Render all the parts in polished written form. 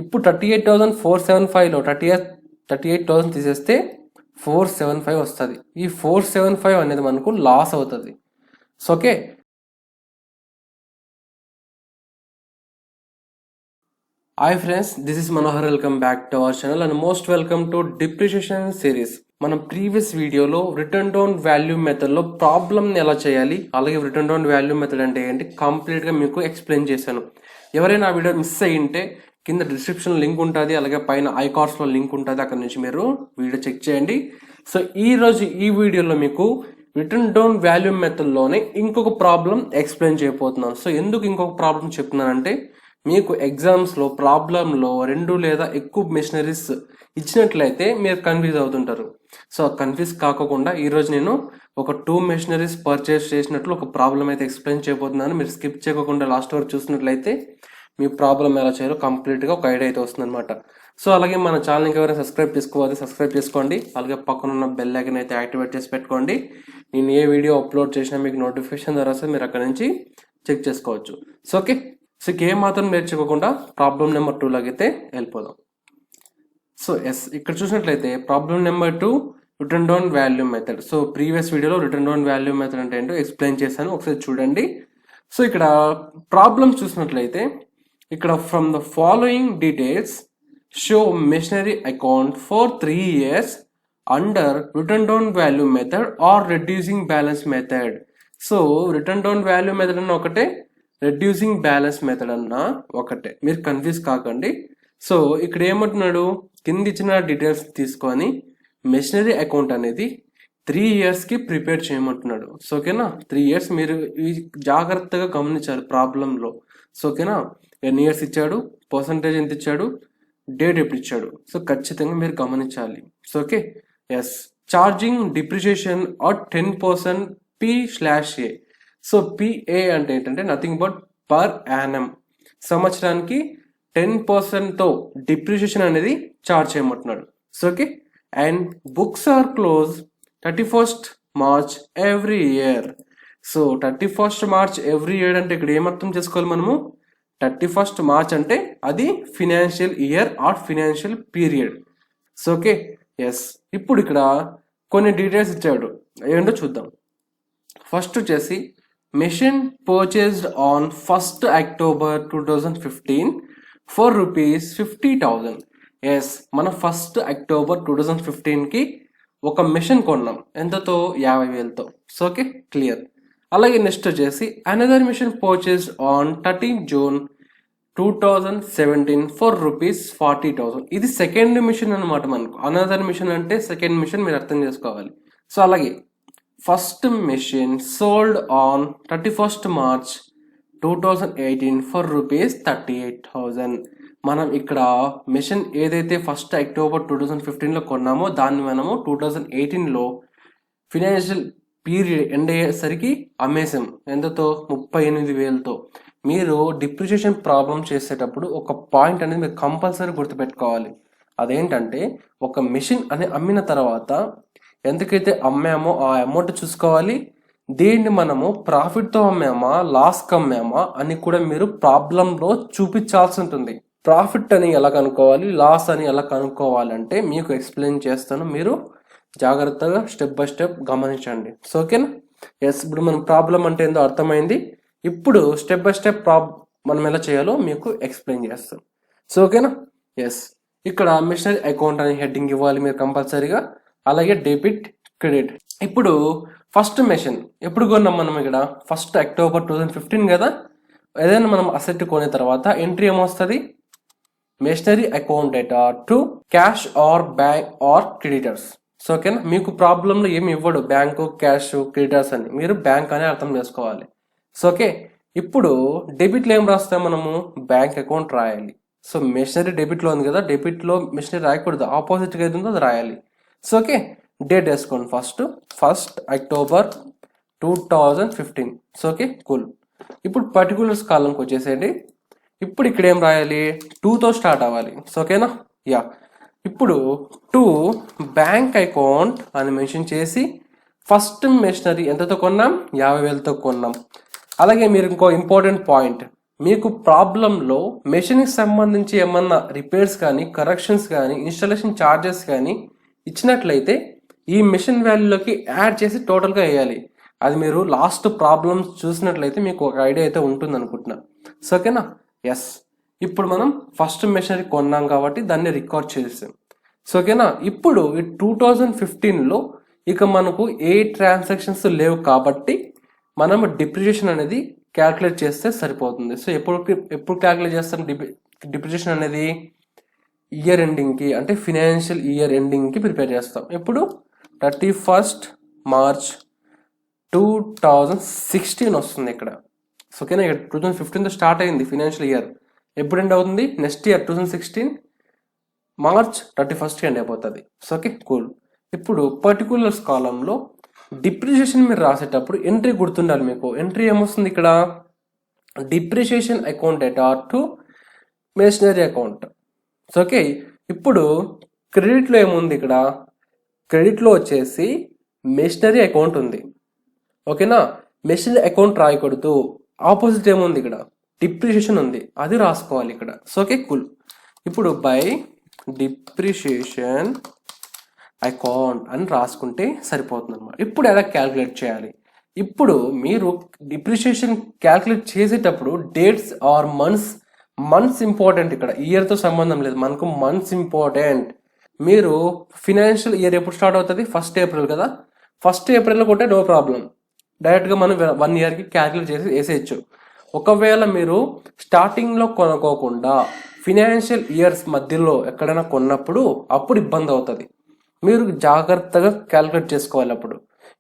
ఇప్పుడు 38,475లో 38,000 తీసేస్తే 475 వస్తుంది. ఈ 475 అనేది మనకు లాస్ అవుతుంది. So okay, hi friends, this is Manohar. Welcome back to our channel and most welcome to depreciation series. మనం ప్రీవియస్ వీడియోలో రిటర్న్ డౌన్ వాల్యూ మెథడ్లో ప్రాబ్లమ్ని ఎలా చేయాలి, అలాగే రిటర్న్ డౌన్ వాల్యూ మెథడ్ అంటే ఏంటి కంప్లీట్గా మీకు ఎక్స్ప్లెయిన్ చేశాను. ఎవరైనా ఆ వీడియో మిస్ అయ్యింటే కింద డిస్క్రిప్షన్ లింక్ ఉంటుంది, అలాగే పైన ఐకార్డ్స్లో లింక్ ఉంటుంది, అక్కడ నుంచి మీరు వీడియో చెక్ చేయండి. సో ఈరోజు ఈ వీడియోలో మీకు రిటర్న్ డౌన్ వాల్యూ మెథడ్లోనే ఇంకొక ప్రాబ్లం ఎక్స్ప్లెయిన్ చేయబోతున్నాను. సో ఎందుకు ఇంకొక ప్రాబ్లం చెప్తున్నానంటే, మీకు ఎగ్జామ్స్లో ప్రాబ్లంలో 2 లేదా ఎక్కువ మెషినరీస్ ఇచ్చినట్లయితే మీరు కన్ఫ్యూజ్ అవుతుంటారు. సో కన్ఫ్యూజ్ కాకుండా ఈరోజు నేను ఒక 2 మెషినరీస్ పర్చేస్ చేసినట్లు ఒక ప్రాబ్లం అయితే ఎక్స్ప్లెయిన్ చేయబోతున్నాను. మీరు స్కిప్ చేయకుండా లాస్ట్ వరకు చూసినట్లయితే మీ ప్రాబ్లం ఎలా చేయాలో కంప్లీట్గా ఒక ఐడియా అయితే వస్తుంది అనమాట. సో అలాగే మన ఛానల్కి ఎవరైనా సబ్స్క్రైబ్ చేసుకోవాలి, సబ్స్క్రైబ్ చేసుకోండి. అలాగే పక్కన ఉన్న బెల్ ఐకాన్ అయితే యాక్టివేట్ చేసి పెట్టుకోండి. నేను ఏ వీడియో అప్లోడ్ చేసినా మీకు నోటిఫికేషన్ ద్వారా వస్తే మీరు అక్కడ నుంచి చెక్ చేసుకోవచ్చు. సో ఓకే, సో ఏం మాత్రం నేర్చుకోకుండా ప్రాబ్లం నెంబర్ 2 అయితే వెళ్ళిపోదాం. సో ఇక్కడ చూసినట్లయితే problem number 2 return down value method. So previous వీడియోలో రిటర్న్ డౌన్ వాల్యూ మెథడ్ అంటే ఏంటో ఎక్స్ప్లెయిన్ చేశాను, ఒకసారి చూడండి. సో ఇక్కడ ప్రాబ్లం చూసినట్లయితే ఇక్కడ from the following details show machinery account for 3 years under return down value method or reducing balance method. So return down value method అన్న ఒకటే, రెడ్యూసింగ్ బ్యాలెన్స్ మెథడ్ అన్న ఒకటే, మీరు కన్ఫ్యూజ్ కాకండి. సో ఇక్కడ ఏమంటున్నాడు, కింద ఇచ్చిన డీటెయిల్స్ తీసుకొని మెషినరీ అకౌంట్ అనేది 3 yearsకి ప్రిపేర్ చేయమంటున్నాడు. సో ఓకేనా, 3 years మీరు జాగ్రత్తగా గమనించాలి ప్రాబ్లంలో. సో ఓకేనా, ఎన్ని ఇయర్స్ ఇచ్చాడు, పర్సంటేజ్ ఎంత ఇచ్చాడు, డేట్ ఎప్పుడు ఇచ్చాడు, సో ఖచ్చితంగా మీరు గమనించాలి. So okay, charging depreciation are 10% P/A. So P A అంటే ఏంటంటే నథింగ్ బట్ పర్ యానం. సంవత్సరానికి 10%తో డిప్రిషియేషన్ అనేది చార్జ్ చేయమంటున్నాడు. So okay, and books are close 31st March every year. So 31st March every year అంటే ఇక్కడ ఏమర్థం చేసుకోవాలి మనము, 31st March అంటే అది financial year or financial period. So okay, ఇప్పుడు ఇక్కడ కొన్ని డీటెయిల్స్ ఇచ్చాడు, ఏంటో చూద్దాం. ఫస్ట్ వచ్చేసి machine purchased on 1st October 2015 for ₹50,000. మన 1st October 2015కి ఒక మెషిన్ కొన్నాం, ఎంతతో, 50,000తో. So okay, clear. అలాగే నెక్స్ట్ వచ్చేసి another machine purchased on 13th June 2017 for ₹40,000. ఇది సెకండ్ మిషన్ అనమాట. మనకు అనదర్ మిషన్ అంటే సెకండ్ మిషన్, మీరు అర్థం చేసుకోవాలి. సో అలాగే first machine sold on 31st March 2018 for ₹38,000. మనం ఇక్కడ మెషిన్ ఏదైతే 1st October 2015లో కొన్నామో దాన్ని మనము 2018లో ఫినాన్షియల్ పీరియడ్ ఎండ్ అయ్యేసరికి అమ్మేసాం, ఎంతతో, 38,000తో. మీరు డిప్రిషియేషన్ ప్రాబ్లం చేసేటప్పుడు ఒక పాయింట్ అనేది మీరు కంపల్సరీ గుర్తుపెట్టుకోవాలి. అదేంటంటే ఒక మెషిన్ అని అమ్మిన తర్వాత ఎంతకైతే అమ్మామో ఆ అమౌంట్ చూసుకోవాలి. దీన్ని మనము ప్రాఫిట్తో అమ్మామా, లాస్కి అమ్మామా అని కూడా మీరు ప్రాబ్లంలో చూపించాల్సి ఉంటుంది. ప్రాఫిట్ అని ఎలా కనుక్కోవాలి, లాస్ అని ఎలా కనుక్కోవాలంటే మీకు ఎక్స్ప్లెయిన్ చేస్తాను, మీరు జాగ్రత్తగా స్టెప్ బై స్టెప్ గమనించండి. సో ఓకేనా, ఇప్పుడు మనం ప్రాబ్లం అంటే ఏందో అర్థమైంది. ఇప్పుడు స్టెప్ బై స్టెప్ మనం ఎలా చేయాలో మీకు ఎక్స్ప్లెయిన్ చేస్తాం. సో ఓకేనా, ఇక్కడ మిషనరీ అకౌంట్ అని హెడ్డింగ్ ఇవ్వాలి మీరు కంపల్సరీగా, అలాగే డెబిట్, క్రెడిట్. ఇప్పుడు ఫస్ట్ మెషిన్ ఎప్పుడు కొన్నాం మనం, ఇక్కడ 1st October 2015 కదా. ఏదైనా మనం అసెట్ కొనే తర్వాత ఎంట్రీ ఏమొస్తుంది, మెషినరీ అకౌంట్ డేటా to cash or bank or creditors. So ఓకేనా, మీకు ప్రాబ్లంలో ఏమి ఇవ్వడు బ్యాంకు, క్యాష్, క్రెడిటర్స్ అని, మీరు బ్యాంక్ అనే అర్థం చేసుకోవాలి. సో ఓకే, ఇప్పుడు డెబిట్లో ఏం రాస్తాం మనము, బ్యాంక్ అకౌంట్ రాయాలి. సో మెషినరీ డెబిట్లో ఉంది కదా, డెబిట్లో మెషినరీ రాయకూడదు, ఆపోజిట్గా ఏది ఉందో అది రాయాలి. సో ఓకే, డేట్ వేసుకోండి, 1st October 2015. So okay, cool. ఇప్పుడు పర్టికులర్స్ కాలంకి వచ్చేసేయండి. ఇప్పుడు ఇక్కడ ఏం రాయాలి, 2తో స్టార్ట్ అవ్వాలి. సో ఓకేనా, ఇప్పుడు 2 బ్యాంక్ అకౌంట్ అని మెన్షన్ చేసి ఫస్ట్ మెషినరీ ఎంతతో కొన్నాం, 50,000తో కొన్నాం. అలాగే మీరు ఇంకో ఇంపార్టెంట్ పాయింట్, మీకు ప్రాబ్లంలో మెషిన్కి సంబంధించి ఏమన్నా రిపేర్స్ కానీ కరెక్షన్స్ కానీ ఇన్స్టాలేషన్ ఛార్జెస్ కానీ ఇచ్చినట్లయితే ఈ మెషిన్ వాల్యూలోకి యాడ్ చేసి టోటల్గా వేయాలి. అది మీరు లాస్ట్ ప్రాబ్లమ్స్ చూసినట్లయితే మీకు ఒక ఐడియా అయితే ఉంటుంది అనుకుంటున్నా. సో ఓకేనా. ఎస్, ఇప్పుడు మనం ఫస్ట్ మెషినరీ కొన్నాం కాబట్టి దాన్ని రికార్డ్ చేసాం. సో ఓకేనా. ఇప్పుడు ఈ 2015లో ఇక మనకు ఏ ట్రాన్సాక్షన్స్ లేవు కాబట్టి మనం డిప్రిసియేషన్ అనేది క్యాల్కులేట్ చేస్తే సరిపోతుంది. సో ఎప్పుడు క్యాల్కులేట్ చేస్తాం డిప్రిసియేషన్ అనేది? ఇయర్ ఎండింగ్కి, అంటే ఫినాన్షియల్ ఇయర్ ఎండింగ్కి ప్రిపేర్ చేస్తాం. ఎప్పుడు? 31st March 2016 వస్తుంది ఇక్కడ. సో ఓకేనా. ఇక్కడ 2015తో స్టార్ట్ అయింది ఫినాన్షియల్ ఇయర్. ఎప్పుడు ఎండ్ అవుతుంది? Next year 2016 March 31st end అయిపోతుంది. So okay, cool. ఇప్పుడు పర్టికులర్స్ కాలంలో డిప్రిసియేషన్ మీరు రాసేటప్పుడు ఎంట్రీ గుర్తుండాలి మీకు. ఎంట్రీ ఏమొస్తుంది ఇక్కడ? డిప్రిసియేషన్ అకౌంట్ డేటా to machinery account. So okay, ఇప్పుడు క్రెడిట్లో ఏముంది ఇక్కడ? క్రెడిట్లో వచ్చేసి మెషినరీ అకౌంట్ ఉంది. ఓకేనా. మెషినరీ అకౌంట్ రాయకూడదు. ఆపోజిట్ ఏముంది ఇక్కడ? డిప్రిసియేషన్ ఉంది, అది రాసుకోవాలి ఇక్కడ. So okay, cool. ఇప్పుడు బై డిప్రిసియేషన్ అకౌంట్ అని రాసుకుంటే సరిపోతుంది అనమాట. ఇప్పుడు ఎలా క్యాల్కులేట్ చేయాలి? ఇప్పుడు మీరు డిప్రిసియేషన్ క్యాల్కులేట్ చేసేటప్పుడు డేట్స్ ఆర్ మంత్స్ ఇంపార్టెంట్. ఇక్కడ ఇయర్తో సంబంధం లేదు, మనకు మంత్స్ ఇంపార్టెంట్. మీరు ఫినాన్షియల్ ఇయర్ ఎప్పుడు స్టార్ట్ అవుతుంది? 1st April కదా. 1st April కొట్టే నో ప్రాబ్లం, డైరెక్ట్గా మనం 1 yearకి క్యాల్కులేట్ చేసి వేసేయచ్చు. ఒకవేళ మీరు స్టార్టింగ్లో కొనుక్కోకుండా ఫినాన్షియల్ ఇయర్స్ మధ్యలో ఎక్కడైనా కొన్నప్పుడు అప్పుడు ఇబ్బంది అవుతుంది. మీరు జాగ్రత్తగా క్యాల్కులేట్ చేసుకోవాలి అప్పుడు.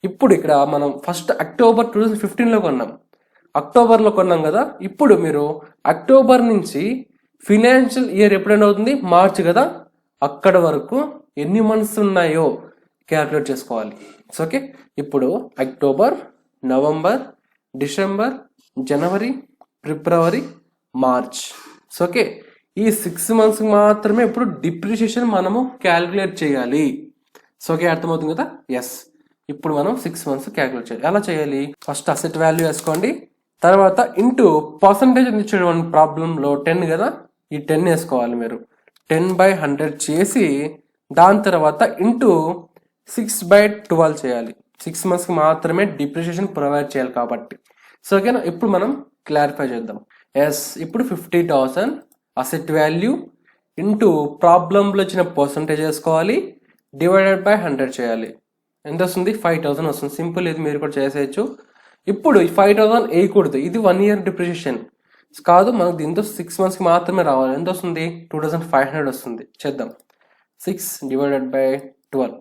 ఇప్పుడు ఇక్కడ మనం ఫస్ట్ అక్టోబర్ 2015లో కొన్నాం, అక్టోబర్లో కొన్నాం కదా. ఇప్పుడు మీరు అక్టోబర్ నుంచి ఫినాన్షియల్ ఇయర్ ఎప్పుడైనా అవుతుంది? మార్చ్ కదా. అక్కడ వరకు ఎన్ని మంత్స్ ఉన్నాయో క్యాల్కులేట్ చేసుకోవాలి. సో ఓకే, ఇప్పుడు అక్టోబర్, నవంబర్, డిసెంబర్, జనవరి, ఫిబ్రవరి, మార్చ్. సో ఓకే, ఈ 6 months మాత్రమే ఇప్పుడు డిప్రిసియేషన్ మనము క్యాల్కులేట్ చేయాలి. సో ఓకే, అర్థమవుతుంది కదా. ఎస్, ఇప్పుడు మనం 6 months క్యాల్కులేట్ చేయాలి. ఎలా చేయాలి? ఫస్ట్ అసెట్ వాల్యూ వేసుకోండి, తర్వాత ఇంటూ పర్సంటేజ్ ఇచ్చిన ప్రాబ్లంలో 10 కదా, ఈ 10 వేసుకోవాలి మీరు. 10/100 చేసి దాని తర్వాత ఇంటూ 6/12 చేయాలి. 6 months మాత్రమే డిప్రిసియేషన్ ప్రొవైడ్ చేయాలి కాబట్టి. సో ఓకేనా. ఇప్పుడు మనం క్లారిఫై చేద్దాం. ఎస్, ఇప్పుడు 50,000 అసెట్ వాల్యూ ఇంటూ ప్రాబ్లంలో ఇచ్చిన పర్సంటేజ్ వేసుకోవాలి, డివైడెడ్ బై 100 చేయాలి. ఎంత వస్తుంది? 5,000 వస్తుంది. సింపుల్, ఇది మీరు కూడా చేసేయచ్చు. ఇప్పుడు 5,000 వేయకూడదు, ఇది 1 year డిప్రిసియేషన్ కాదు, మనకు దీంతో 6 months మాత్రమే రావాలి. ఎంత వస్తుంది? 2,500 వస్తుంది. చేద్దాం. 6 డివైడెడ్ బై 12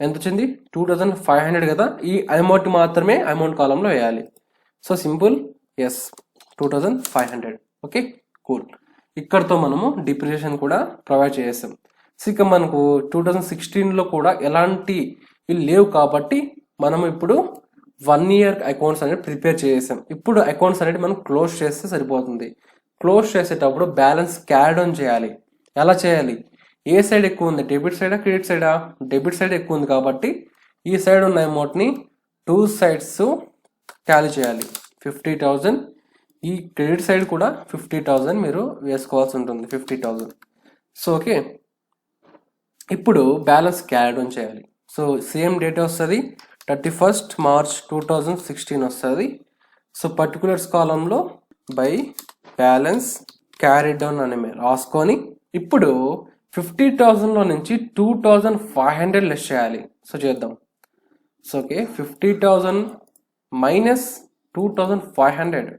ఎంత వచ్చింది? 2,500 కదా. ఈ అమౌంట్ మాత్రమే అమౌంట్ కాలంలో వేయాలి. So simple. Yes, 2,500. Okay, cool. ఇక్కడతో మనము డిప్రిసియేషన్ కూడా ప్రొవైడ్ చేసాం. సో ఇక మనకు 2016లో కూడా ఎలాంటి లేవు కాబట్టి మనం ఇప్పుడు 1 year అకౌంట్స్ అనేది ప్రిపేర్ చేసాం. ఇప్పుడు అకౌంట్స్ అనేది మనం క్లోజ్ చేస్తే సరిపోతుంది. క్లోజ్ చేసేటప్పుడు బ్యాలెన్స్ క్యారీ డౌన్ చేయాలి. ఎలా చేయాలి? ఏ సైడ్ ఎక్కువ ఉంది? డెబిట్ సైడా క్రెడిట్ సైడా? డెబిట్ సైడ్ ఎక్కువ ఉంది కాబట్టి ఈ సైడ్ ఉన్న అమౌంట్ని 2 sides క్యారీ చేయాలి. 50,000. ఈ క్రెడిట్ సైడ్ కూడా 50,000 మీరు వేసుకోవాల్సి ఉంటుంది. 50,000. సో ఓకే, ఇప్పుడు బ్యాలెన్స్ క్యారీ డౌన్ చేయాలి. సో సేమ్ డేట్ వస్తుంది, 31st March 2016 వస్తుంది. సో పర్టికులర్స్ కాలంలో బై బ్యాలెన్స్ క్యారీ డౌన్ అని రాసుకొని ఇప్పుడు 50,000లో నుంచి 2,500 లెస్ చేయాలి. సో చేద్దాం. సో ఓకే, 50,000 మైనస్ 2,500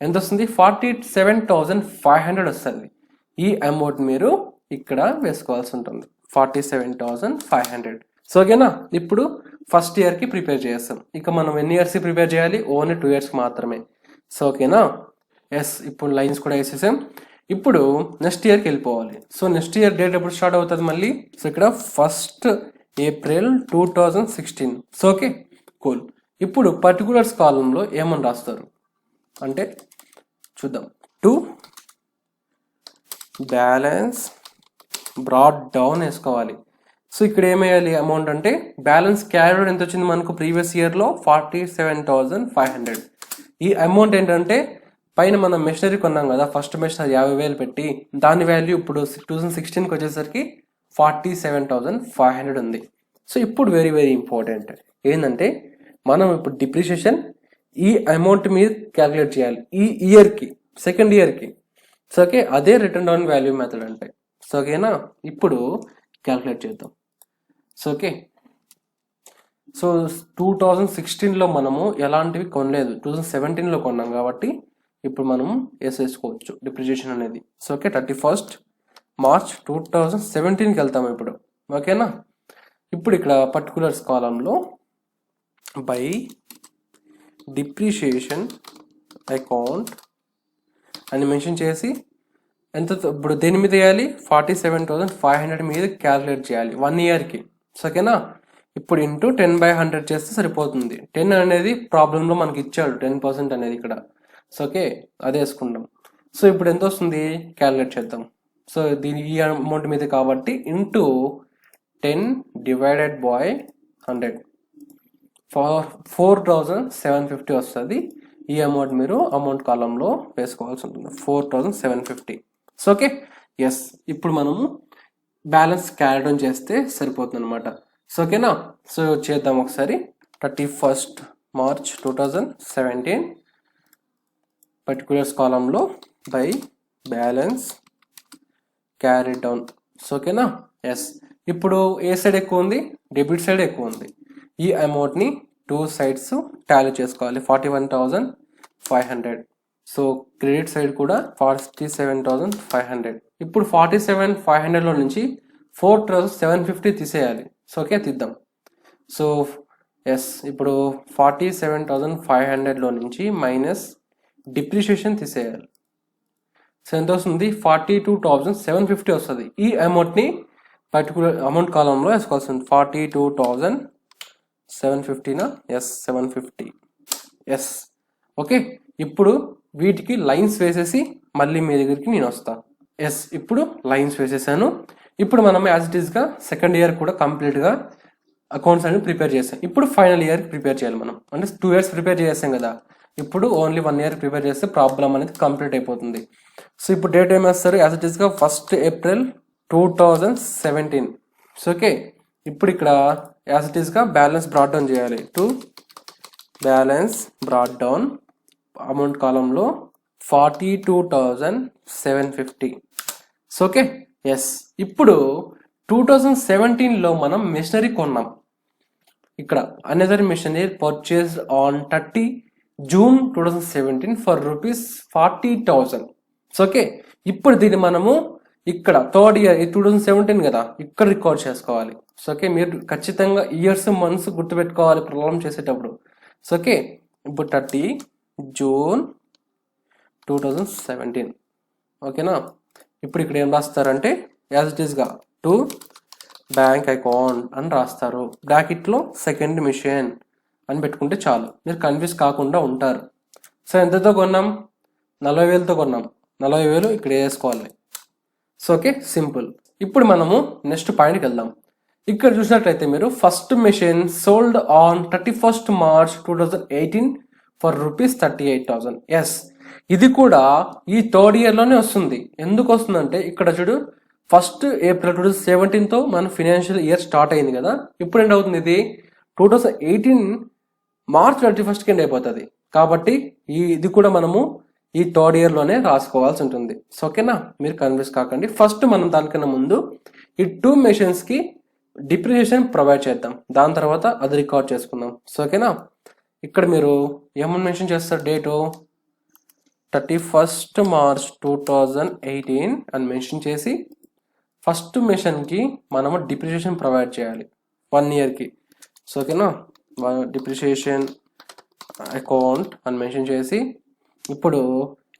ఎంత వస్తుంది? 47,500 వస్తుంది. ఈ అమౌంట్ మీరు ఇక్కడ వేసుకోవాల్సి ఉంటుంది, 47,500. సో ఓకేనా. ఇప్పుడు ఫస్ట్ ఇయర్కి ప్రిపేర్ చేస్తాం. ఇక మనం ఎన్ని ఇయర్స్కి ప్రిపేర్ చేయాలి? ఓన్లీ 2 years మాత్రమే. సో ఓకేనా. ఎస్, ఇప్పుడు లైన్స్ కూడా వేసేసాం. ఇప్పుడు నెక్స్ట్ ఇయర్కి వెళ్ళిపోవాలి. సో నెక్స్ట్ ఇయర్ డేట్ ఎప్పుడు స్టార్ట్ అవుతుంది మళ్ళీ? సో ఇక్కడ 1st April 2016. So okay, cool. ఇప్పుడు పర్టికులర్స్ కాలంలో ఏమని రాస్తారు అంటే చూద్దాం. టు బ్యాలెన్స్ బ్రాడ్ డౌన్ వేసుకోవాలి. సో ఇక్కడ ఏమేయాలి అమౌంట్ అంటే బ్యాలెన్స్ క్యారీ ఎంత వచ్చింది మనకు ప్రీవియస్ ఇయర్లో? 47,500. ఈ అమౌంట్ ఏంటంటే పైన మనం మెషినరీ కొన్నాం కదా, ఫస్ట్ మెషినరీ 50,000 పెట్టి, దాని వాల్యూ ఇప్పుడు 2016కి వచ్చేసరికి 47,500 ఉంది. సో ఇప్పుడు వెరీ వెరీ ఇంపార్టెంట్ ఏంటంటే, మనం ఇప్పుడు డిప్రిషియేషన్ ఈ అమౌంట్ మీద క్యాలిక్యులేట్ చేయాలి ఈ ఇయర్కి, సెకండ్ ఇయర్కి. సో ఓకే, అదే రిటర్న్ డౌన్ వాల్యూ మెథడ్ అంటే. సో ఓకేనా, ఇప్పుడు క్యాలిక్యులేట్ చేద్దాం. సో ఓకే, సో 2016లో మనము ఎలాంటివి కొనలేదు, 2017లో కొన్నాం కాబట్టి ఇప్పుడు మనము వేసేసుకోవచ్చు డిప్రిషియేషన్ అనేది. సో ఓకే, 31st మార్చ్ 2017కి వెళ్తాము ఇప్పుడు. ఓకేనా, ఇప్పుడు ఇక్కడ పర్టికులర్స్ కాలంలో బై డిప్రిషియేషన్ అకౌంట్ అని మెన్షన్ చేసి ఎంత ఇప్పుడు దేని మీద వేయాలి, 47,500 మీద క్యాలిక్యులేట్ చేయాలి 1 ఇయర్కి. సో ఓకేనా, ఇప్పుడు ఇంటూ 10/100 చేస్తే సరిపోతుంది. 10 అనేది ప్రాబ్లంలో మనకి ఇచ్చాడు, 10% అనేది ఇక్కడ. సో ఓకే, అదే వేసుకుంటాం. సో ఇప్పుడు ఎంత వస్తుంది క్యాలిక్యులేట్ చేద్దాం. సో దీని ఈ అమౌంట్ మీద కాబట్టి ఇంటూ 10 డివైడెడ్ బై 100 4,750 వస్తుంది. ఈ అమౌంట్ మీరు అమౌంట్ కాలంలో వేసుకోవాల్సి ఉంటుంది, 4,750. సో ఓకే, ఎస్, ఇప్పుడు మనము బ్యాలెన్స్ క్యారీ డౌన్ చేస్తే సరిపోతుంది అనమాట. సో ఓకేనా, సో చేద్దాం ఒకసారి. 31st మార్చ్ 2017 పర్టికులర్స్ కాలంలో by balance carry down. So ఓకేనా, ఎస్. ఇప్పుడు ఏ సైడ్ ఎక్కువ ఉంది, డెబిట్ సైడ్ ఎక్కువ ఉంది. ఈ అమౌంట్ని 2 సైడ్స్ టాలీ చేసుకోవాలి, 41,500. సో క్రెడిట్ సైడ్ కూడా 47,500. ఇప్పుడు 47,500లో నుంచి 4,750 తీసేయాలి. సో ఓకే, తీద్దాం. సో ఎస్, ఇప్పుడు 47,500లో నుంచి మైనస్ డిప్రిషియేషన్ తీసేయాలి. సో ఎంత వస్తుంది, 42,750 వస్తుంది. ఈ అమౌంట్ని పర్టికులర్ అమౌంట్ కాలంలో వేసుకోవాల్సి ఉంది, 42,750నా, ఎస్ 750. ఎస్ ఓకే, ఇప్పుడు వీటికి లైన్స్ వేసేసి మళ్ళీ మీ దగ్గరికి నేను వస్తాను. ఎస్, ఇప్పుడు లైన్స్ వేసేసాను. ఇప్పుడు మనం యాజ్ ఇట్ ఈస్గా సెకండ్ ఇయర్ కూడా కంప్లీట్గా అకౌంట్స్ అనేది ప్రిపేర్ చేసాం. ఇప్పుడు ఫైనల్ ఇయర్ ప్రిపేర్ చేయాలి మనం, అంటే 2 years ప్రిపేర్ చేసాం కదా, ఇప్పుడు ఓన్లీ 1 year ప్రిపేర్ చేస్తే ప్రాబ్లం అనేది కంప్లీట్ అయిపోతుంది. సో ఇప్పుడు డేట్ ఏం వేస్తారు, యాజ్ ఇట్ ఈస్గా 1st April 2017. సో ఓకే, ఇప్పుడు ఇక్కడ యాజ్ ఇట్ ఈస్గా బ్యాలెన్స్ బ్రాట్ డౌన్ చేయాలి. To balance brought down amount కాలంలో 42,750. So okay, yes. ఇప్పుడు 2017లో మనం మెషినరీ కొన్నాం. ఇక్కడ another machinery purchase on 30 June 2017 for ₹40,000. So okay, ఇప్పుడు దీన్ని మనము ఇక్కడ థర్డ్ ఇయర్ 2017 కదా, ఇక్కడ రికార్డ్ చేసుకోవాలి. సో ఓకే, మీరు ఖచ్చితంగా ఇయర్స్ మంత్స్ గుర్తుపెట్టుకోవాలి ప్రాబ్లం చేసేటప్పుడు. సో ఓకే, ఇప్పుడు 30 June 2017. ఓకేనా, ఇప్పుడు ఇక్కడ ఏం రాస్తారంటే యాజ్ ఇట్ ఈస్గా టు బ్యాంక్ అకౌంట్ అని రాస్తారు. బ్రాకెట్లో సెకండ్ మిషన్ అని పెట్టుకుంటే చాలు, మీరు కన్ఫ్యూజ్ కాకుండా ఉంటారు. సో ఎంతతో కొన్నాం, 40,000తో కొన్నాం. 40,000 ఇక్కడ వేసుకోవాలి. So okay, simple. ఇప్పుడు మనము నెక్స్ట్ పాయింట్కి వెళ్దాం. ఇక్కడ చూసినట్లయితే మీరు first machine sold on 31st March 2018 for ₹38,000. Yes, ఇది కూడా ఈ థర్డ్ ఇయర్లోనే వస్తుంది. ఎందుకు వస్తుందంటే ఇక్కడ చూడు, 1st April 2017తో మన ఫినాన్షియల్ ఇయర్ స్టార్ట్ అయింది కదా, ఇప్పుడు ఎండ్ అవుతుంది ఇది 2018 March 31st ఎండ్ అయిపోతుంది. కాబట్టి ఇది కూడా మనము ఈ థర్డ్ ఇయర్లోనే రాసుకోవాల్సి ఉంటుంది. సో ఓకేనా, మీరు కన్ఫ్యూజ్ కాకండి. ఫస్ట్ మనం దానికన్నా ముందు ఈ 2 మెషిన్స్కి డిప్రిషియేషన్ ప్రొవైడ్ చేద్దాం, దాని తర్వాత అది రికార్డ్ చేసుకుందాం. సో ఓకేనా, ఇక్కడ మీరు ఏమని మెన్షన్ చేస్తారు, డేటు 31st March 2018 అని మెన్షన్ చేసి ఫస్ట్ మెషిన్కి మనము డిప్రిషియేషన్ ప్రొవైడ్ చేయాలి 1 yearకి. సో ఓకేనా, డిప్రిషియేషన్ అకౌంట్ అని మెన్షన్ చేసి ఇప్పుడు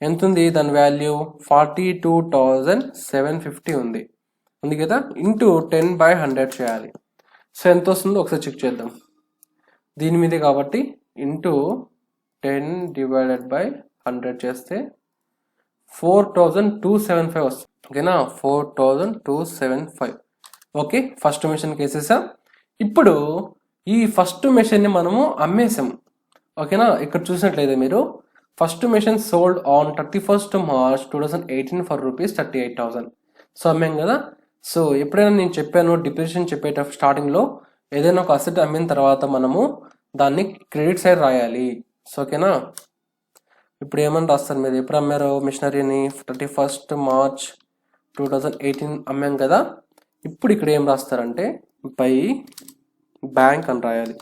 ఎంత ఉంది దాని వాల్యూ 42,750 ఉంది కదా, ఇంటూ 10/100 చేయాలి. సో ఎంత వస్తుందో ఒకసారి చెక్ చేద్దాం. దీని మీదే కాబట్టి ఇంటూ 10 డివైడెడ్ బై 100 చేస్తే 4,275 వస్తుంది. ఓకేనా, 4,275. ఓకే, ఫస్ట్ మెషిన్కి వేసేసాం. ఇప్పుడు ఈ ఫస్ట్ మెషిన్ని మనము అమ్మేసాం. ఓకేనా, ఇక్కడ చూసినట్లయితే మీరు first machine sold on 31st March 2018 for rupees 38,000. So అమ్మాం కదా. సో ఎప్పుడైనా నేను చెప్పాను డిప్రిషియేషన్ చెప్పేటప్పుడు స్టార్టింగ్లో ఏదైనా ఒక అసెట్ అమ్మిన తర్వాత మనము దాన్ని క్రెడిట్ సైడ్ రాయాలి. సో ఓకేనా. ఇప్పుడు ఏమని రాస్తారు మీరు, ఎప్పుడు అమ్మారో మిషనరీని 31st March 2018 అమ్మాం కదా. ఇప్పుడు ఇక్కడ ఏం రాస్తారంటే బై బ్యాంక్ అని రాయాలి.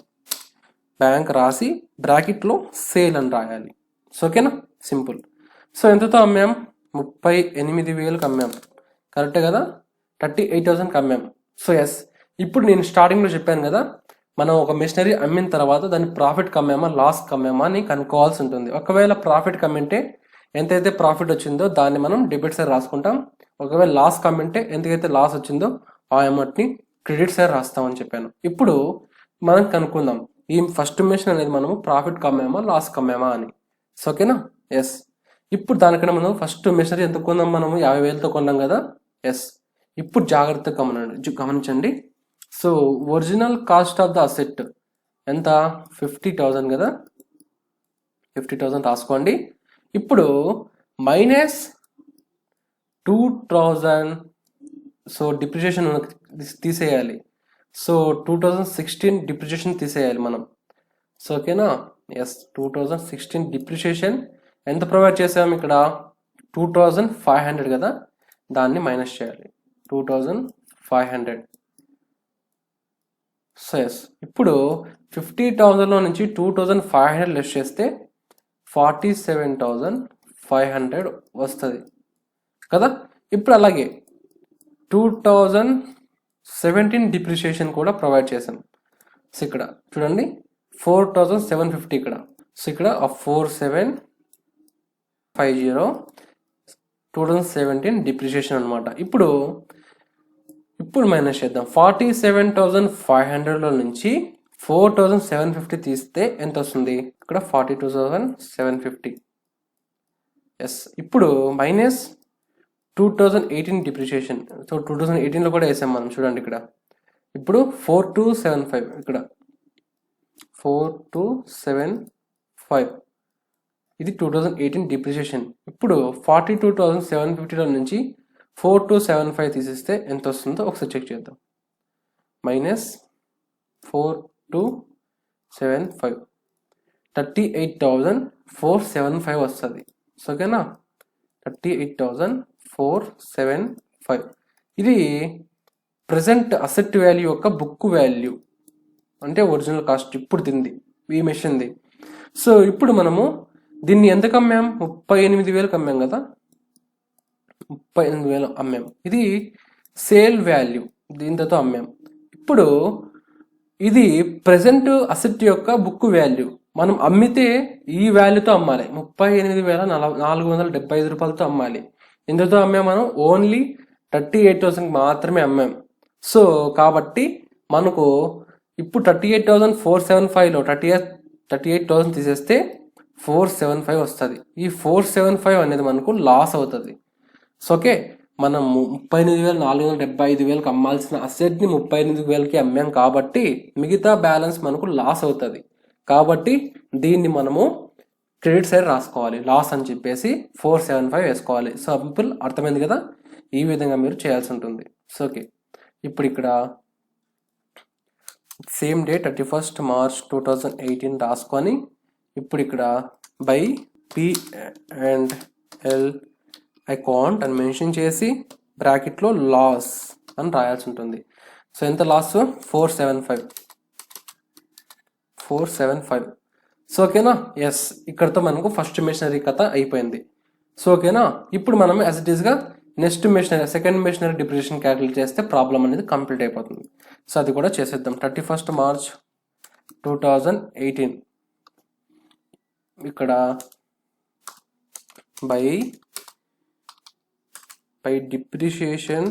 బ్యాంక్ రాసి బ్రాకెట్లో సేల్ అని రాయాలి. సో ఓకేనా, సింపుల్. సో ఎంతతో అమ్మాం, 38,000కి అమ్మాం, కరెక్టే కదా. 38,000కి అమ్మాం. సో ఎస్, ఇప్పుడు నేను స్టార్టింగ్లో చెప్పాను కదా, మనం ఒక మిషనరీ అమ్మిన తర్వాత దాన్ని ప్రాఫిట్కి అమ్మామా లాస్కి అమ్మామా అని కనుక్కోవాల్సి ఉంటుంది. ఒకవేళ ప్రాఫిట్కి అమ్మింటే ఎంతైతే ప్రాఫిట్ వచ్చిందో దాన్ని మనం డెబిట్ సైడ్ రాసుకుంటాం. ఒకవేళ లాస్కి అమ్మింటే ఎంతకైతే లాస్ వచ్చిందో ఆ అమౌంట్ని క్రెడిట్ సైడ్ రాస్తామని చెప్పాను. ఇప్పుడు మనం కనుక్కుందాం ఈ ఫస్ట్ మిషన్ అనేది మనము ప్రాఫిట్కి అమ్మామా లాస్కి అమ్మామా అని. సో ఓకేనా, ఎస్. ఇప్పుడు దానికన్నా మనం ఫస్ట్ మిషనరీ ఎంత కొన్నాం, మనము 50,000తో కొన్నాం కదా. ఎస్, ఇప్పుడు జాగ్రత్తగా గమనించండి. So original cost of the asset ఎంత, 50,000 కదా. 50,000 రాసుకోండి. ఇప్పుడు మైనస్ 2,000. సో డిప్రిషియేషన్ తీసేయాలి. సో 2016 డిప్రిషియేషన్ తీసేయాలి మనం. సో ఓకేనా, ఎస్. 2016 డిప్రిషియేషన్ ఎంత ప్రొవైడ్ చేసాము ఇక్కడ, 2,500 కదా, దాన్ని మైనస్ చేయాలి, 2,500. సో ఎస్, ఇప్పుడు 50,000లో నుంచి 2,500 లెస్ చేస్తే 47,500 వస్తుంది కదా. ఇప్పుడు అలాగే 2017 డిప్రిషియేషన్ కూడా ప్రొవైడ్ చేసాం. సో ఇక్కడ చూడండి 4,750 ఇక్కడ. సో ఇక్కడ 4,750 2017 డిప్రిషియేషన్ అనమాట. ఇప్పుడు మైనస్ చేద్దాం. 47,500లో నుంచి 4,750 తీస్తే ఎంత వస్తుంది, ఇక్కడ 42,750. ఎస్, ఇప్పుడు మైనస్ 2018 డిప్రిషియేషన్. సో 2018లో కూడా వేసాం మనం, చూడండి ఇక్కడ. ఇప్పుడు 4,275 ఇక్కడ 4,275 ఇది 2018 డిప్రిషియేషన్. ఇప్పుడు 42,750లో నుంచి 4,275 తీసిస్తే ఎంత వస్తుందో ఒకసారి చెక్ చేద్దాం. మైనస్ 4,275 38,475 వస్తుంది. సో ఓకేనా, 38,475 ఇది ప్రజెంట్ అసెట్ వాల్యూ యొక్క బుక్ వాల్యూ, అంటే ఒరిజినల్ కాస్ట్ ఇప్పుడు తింది ఈ మెషిన్ది. సో ఇప్పుడు మనము దీన్ని ఎంతకు అమ్మాం, 38,000కి అమ్మాం కదా, 38,000 అమ్మాం. ఇది సేల్ వాల్యూ, దీంతో అమ్మాం. ఇప్పుడు ఇది ప్రజెంట్ అసెట్ యొక్క బుక్ వాల్యూ. మనం అమ్మితే ఈ వాల్యూతో అమ్మాలి, 38,475 రూపాయలతో అమ్మాలి. ఎందుతో అమ్మాం మనం, ఓన్లీ 38,000 మాత్రమే అమ్మాం. సో కాబట్టి మనకు ఇప్పుడు 38,475లో 38,000 తీసేస్తే 475 వస్తుంది. ఈ 475 అనేది మనకు లాస్ అవుతుంది. సో ఓకే, మనం 38,475కి అమ్మాల్సిన అసెట్ని 38,000కి అమ్మాం కాబట్టి మిగతా బ్యాలెన్స్ మనకు లాస్ అవుతుంది. కాబట్టి దీన్ని మనము క్రెడిట్ సైడ్ రాసుకోవాలి, లాస్ అని చెప్పేసి 475 వేసుకోవాలి. సో సింపుల్, అర్థమైంది కదా. ఈ విధంగా మీరు చేయాల్సి ఉంటుంది. సో ఓకే, ఇప్పుడు ఇక్కడ సేమ్ డే 31st March 2018 రాసుకొని ఇప్పుడు ఇక్కడ బై P&L అకౌంట్ అని మెన్షన్ చేసి బ్రాకెట్లో లాస్ అని రాయాల్సి ఉంటుంది. సో ఎంత లాస్, 475. సో ఓకేనా, ఎస్. ఇక్కడతో మనకు ఫస్ట్ మెషినరీ కథ అయిపోయింది. సో ఓకేనా, ఇప్పుడు మనం యాజ్ ఇట్ ఈస్గా next machinery second machinery depreciation calculate చేస్తే ప్రాబ్లం అనేది కంప్లీట్ అయిపోతుంది. సో అది కూడా చేసేద్దాం. 31st March 2018 ఇక్కడ by depreciation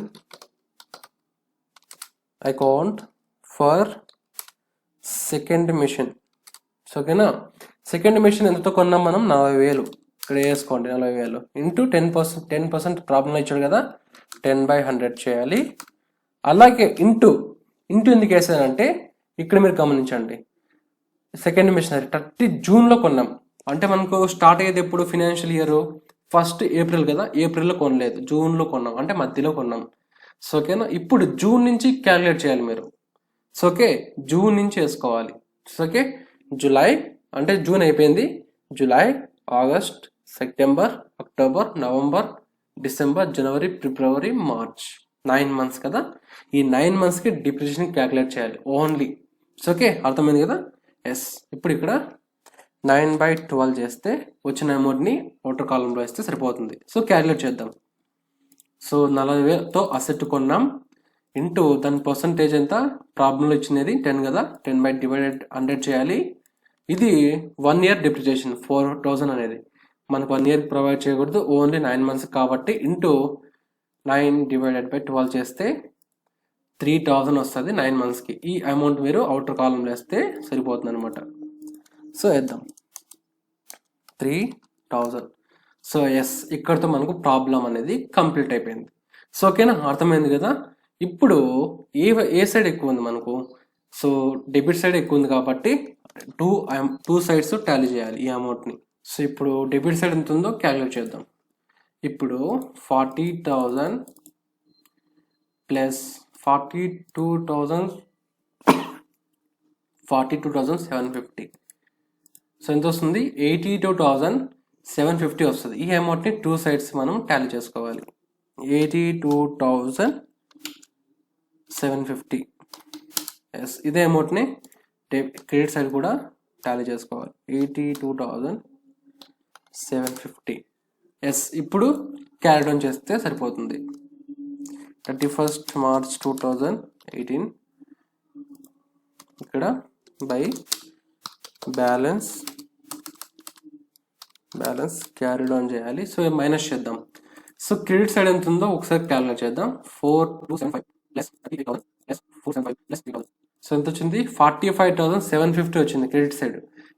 account for second machine. So ఓకేనా, సెకండ్ మెషిన్ ఎంతతో కొన్నాం మనం, 40,000. ఇక్కడ వేసుకోండి, 40,000 ఇంటూ 10% ప్రాబ్లంలో ఇచ్చాడు కదా, 10/100 చేయాలి. అలాగే ఇంటూ ఎందుకు వేసానంటే ఇక్కడ మీరు గమనించండి, సెకండ్ మెషినరీ 30 జూన్లో కొన్నాం. అంటే మనకు స్టార్ట్ అయ్యేది ఎప్పుడు ఫినాన్షియల్ ఇయర్ 1st ఏప్రిల్ కదా, ఏప్రిల్లో కొనలేదు, జూన్లో కొన్నాం, అంటే మధ్యలో కొన్నాం. సో ఓకేనా, ఇప్పుడు జూన్ నుంచి క్యాలిక్యులేట్ చేయాలి మీరు. సో ఓకే, జూన్ నుంచి వేసుకోవాలి. సో ఓకే, జూలై అంటే జూన్ అయిపోయింది, July, August, September, October, November, December, జనవరి, ఫిబ్రవరి, మార్చ్, 9 months కదా. ఈ 9 monthsకి డిప్రిసియేషన్ క్యాలిక్యులేట్ చేయాలి ఓన్లీ. సో ఓకే, అర్థమైంది కదా. ఎస్, ఇప్పుడు ఇక్కడ 9/12 చేస్తే వచ్చిన అమౌంట్ని అవుటర్ కాలంలో వేస్తే సరిపోతుంది. సో క్యాలిక్యులేట్ చేద్దాం. సో 40,000తో అసెట్ కొన్నాం, ఇంటూ దాని పర్సంటేజ్ ఎంత, ప్రాబ్లంలో ఇచ్చినది 10 కదా, 10/100 చేయాలి. ఇది 1 year డిప్రిసియేషన్ 4,000 అనేది మనకు 1 year ప్రొవైడ్ చేయకూడదు, ఓన్లీ 9 months కాబట్టి, ఇంటూ 9/12 చేస్తే 3,000 వస్తుంది 9 monthsకి. ఈ అమౌంట్ మీరు అవుటర్ కాలంలో వేస్తే సరిపోతుంది అనమాట. సో వేద్దాం 3,000. సో ఎస్, ఇక్కడతో మనకు ప్రాబ్లం అనేది కంప్లీట్ అయిపోయింది. సో ఓకేనా, అర్థమైంది కదా. ఇప్పుడు ఏ సైడ్ ఎక్కువ ఉంది మనకు, సో డెబిట్ సైడ్ ఎక్కువ ఉంది కాబట్టి టూ సైడ్స్ టాలీ చేయాలి ఈ అమౌంట్ని. సో ఇప్పుడు డెబిట్ సైడ్ ఎంత ఉందో క్యాలిక్యులేట్ చేద్దాం. ఇప్పుడు 40,000 ప్లస్ 42,750. సో ఎంత వస్తుంది, 82,750 వస్తుంది. ఈ అమౌంట్ని టూ సైడ్స్ మనం టాలీ చేసుకోవాలి. 82,750. ఎస్, ఇదే అమౌంట్ని క్రెడిట్ సైడ్ కూడా టాలీ చేసుకోవాలి. 82,750. ఎస్, ఇప్పుడు క్యారీ డౌన్ చేస్తే సరిపోతుంది. 31st March 2018 ఇక్కడ బై బ్యాలెన్స్ క్యారీ డౌన్ చేయాలి. సో మైనస్ చేద్దాం. సో క్రెడిట్ సైడ్ ఎంత ఉందో ఒకసారి క్యాలిక్యులేట్ చేద్దాం. 4,275 ప్లస్ 38,000 ప్లస్ 475 ప్లస్ 3,000. సో ఎంత వచ్చింది, 45,750 వచ్చింది క్రెడిట్ సైడ్.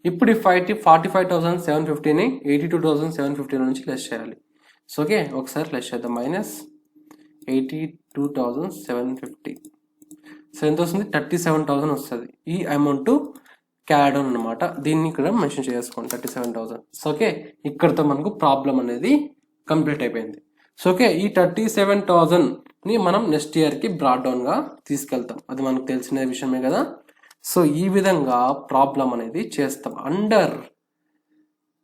ఇప్పుడు ఈ 45,750ని 82,750 నుంచి లెస్ చేయాలి. సో ఓకే, ఒకసారి లెస్ చేద్దాం. మైనస్ 82,750. సో ఎంత వస్తుంది, 37,000 వస్తుంది. ఈ అమౌంట్ క్యారీ డౌన్ అనమాట, దీన్ని ఇక్కడ మెన్షన్ చేసుకోండి 37,000. సో ఓకే, ఇక్కడతో మనకు ప్రాబ్లం అనేది కంప్లీట్ అయిపోయింది. సో ఓకే, ఈ 37,000ని మనం నెక్స్ట్ ఇయర్కి బ్రాడ్ డౌన్గా తీసుకెళ్తాం, అది మనకు తెలిసిన విషయమే కదా. సో ఈ విధంగా ప్రాబ్లం అనేది చేస్తాం under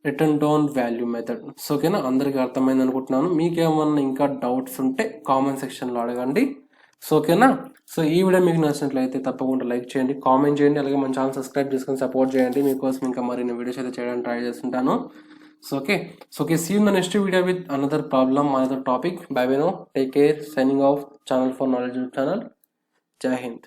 return down value method. So ఓకేనా, అందరికీ అర్థమైంది అనుకుంటున్నాను. మీకేమన్నా ఇంకా డౌట్స్ ఉంటే కామెంట్ సెక్షన్లో అడగండి. సో ఓకేనా. సో ఈ వీడియో మీకు నచ్చినట్లయితే తప్పకుండా లైక్ చేయండి, కామెంట్ చేయండి, అలాగే మన ఛానల్ సబ్స్క్రైబ్ చేసుకొని సపోర్ట్ చేయండి. మీకోసం ఇంకా మరిన్ని వీడియోస్ అయితే చేయడానికి ట్రై చేస్తుంటాను. So okay, see you in the next video with another problem, another topic. Bye bye now, take care, signing off. Channel for knowledge channel. Jai Hind.